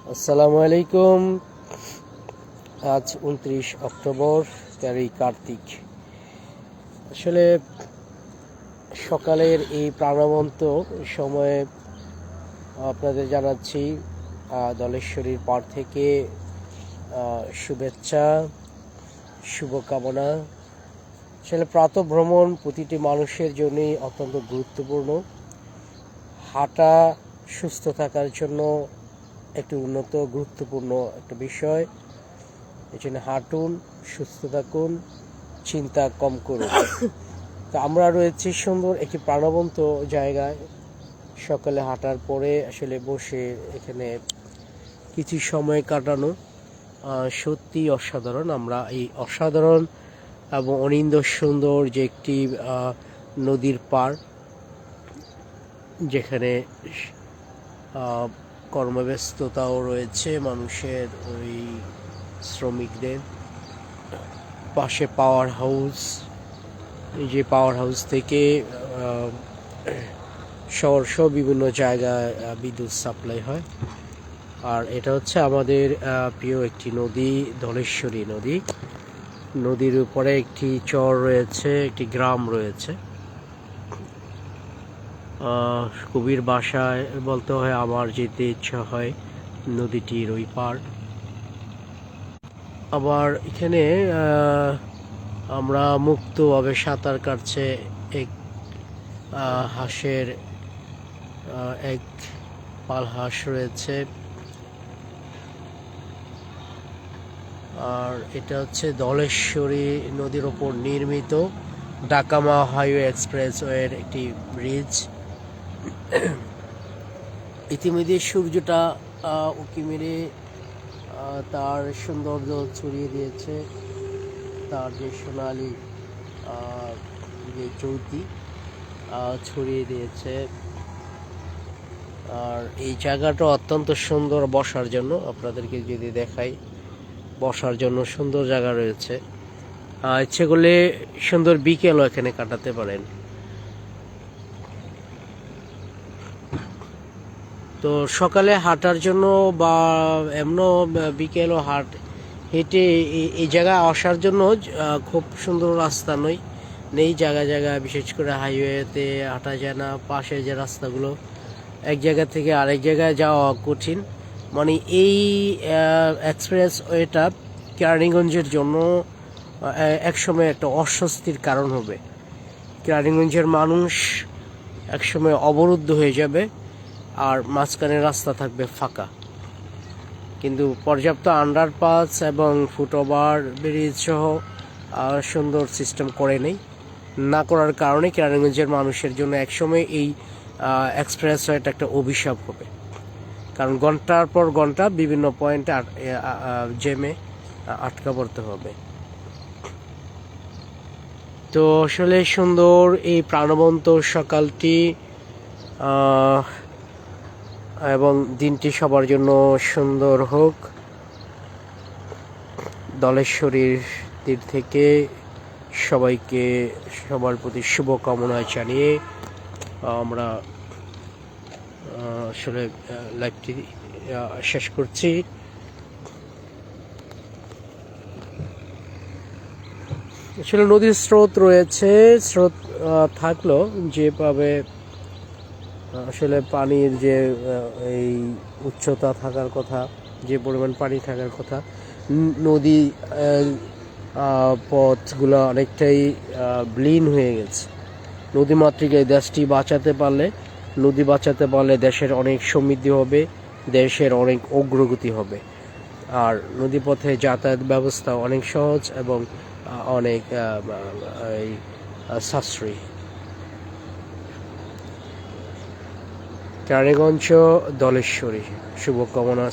আসসালামু আলাইকুম। আজ 29 অক্টোবর, 13 কার্তিক। আসলে সকালের এই প্রাণবন্ত সময়ে আপনাদের জানাচ্ছি দলেশ্বরীর পাড় থেকে শুভেচ্ছা, শুভকামনা। আসলে প্রাতঃভ্রমণ প্রতিটি মানুষের জন্যই অত্যন্ত গুরুত্বপূর্ণ। হাঁটা সুস্থ থাকার জন্য একটি গুরুত্বপূর্ণ একটা বিষয়। এই জন্য হাঁটুন, সুস্থ থাকুন, চিন্তা কম করুন। তো আমরা রয়েছি সুন্দর একটি প্রাণবন্ত জায়গায়। সকালে হাঁটার পরে আসলে বসে এখানে কিছু সময় কাটানো সত্যি অসাধারণ। আমরা এই অসাধারণ এবং অনিন্দ সুন্দর যে একটি নদীর পাড়, যেখানে কর্মব্যস্ততাও রয়েছে মানুষের, ওই শ্রমিকদের। পাশে পাওয়ার হাউস, এই যে পাওয়ার হাউস থেকে শহর সহ বিভিন্ন জায়গায় বিদ্যুৎ সাপ্লাই হয়। আর এটা হচ্ছে আমাদের প্রিয় একটি নদী, ধলেশ্বরী নদী। নদীর উপরে একটি চর রয়েছে, একটি গ্রাম রয়েছে। কবির বাসায় বলতে হয় আমার যেতে ইচ্ছা হয় নদীটির ওই পার। আবার এখানে আমরা মুক্তভাবে সাঁতার কাটছে এক হাঁসের এক পাল হাঁস রয়েছে। আর এটা হচ্ছে ধলেশ্বরী নদীর ওপর নির্মিত ঢাকা-মাওয়া হাইওয়ে এক্সপ্রেসওয়ের একটি ব্রিজ। ইতিমধ্যে সূর্যটা উঁকি মেরে তার সৌন্দর্য ছড়িয়ে দিয়েছে, তার যে সোনালি যে জ্যোতি ছড়িয়ে দিয়েছে। আর এই জায়গাটা অত্যন্ত সুন্দর বসার জন্য, আপনাদেরকে যদি দেখাই, বসার জন্য সুন্দর জায়গা রয়েছে। ইচ্ছে করলে সুন্দর বিকেলও এখানে কাটাতে পারেন। তো সকালে হাঁটার জন্য বা এমনও বিকেলও হেঁটে এই জায়গায় আসার জন্য খুব সুন্দর রাস্তা নেই জায়গায় জায়গায়, বিশেষ করে হাইওয়েতে হাঁটা যায় না। পাশে যে রাস্তাগুলো, এক জায়গা থেকে আরেক জায়গায় যাওয়া কঠিন। মানে এই এক্সপ্রেস ওয়েটা কেরানীগঞ্জের জন্য একসময় একটা অস্বস্তির কারণ হবে। কেরানীগঞ্জের মানুষ একসময় অবরুদ্ধ হয়ে যাবে, আর মাঝখানে রাস্তা থাকবে ফাঁকা। কিন্তু পর্যাপ্ত আন্ডারপাস এবং ফুটওভার ব্রিজ সহ সুন্দর সিস্টেম করে নেই। না করার কারণে কেরানীগঞ্জের মানুষের জন্য একসময় এই এক্সপ্রেসওয়েটা একটা অভিশাপ হবে। কারণ ঘন্টার পর ঘন্টা বিভিন্ন পয়েন্টে জ্যামে আটকা পড়তে হবে। তো আসলে সুন্দর এই প্রাণবন্ত সকালটি এবং দিনটি সবার জন্য সুন্দর হোক। ধলেশ্বরীর তীর থেকে সবাইকে সবার প্রতি শুভকামনা জানিয়ে আমরা আসলে লাইভটি শেষ করছি। আসলে নদীর স্রোত রয়েছে, স্রোত থাকলেও যেভাবে আসলে পানির যে এই উচ্চতা থাকার কথা, যে পরিমাণ পানি থাকার কথা, নদী পথগুলো অনেকটাই বিলীন হয়ে গেছে। নদীমাতৃক এই দেশটি নদী বাঁচাতে পারলে দেশের অনেক সমৃদ্ধি হবে, দেশের অনেক অগ্রগতি হবে। আর নদীপথে যাতায়াত ব্যবস্থা অনেক সহজ এবং অনেক সাশ্রয়ী। কেরানীগঞ্জ, ধলেশ্বরী, শুভকামনা।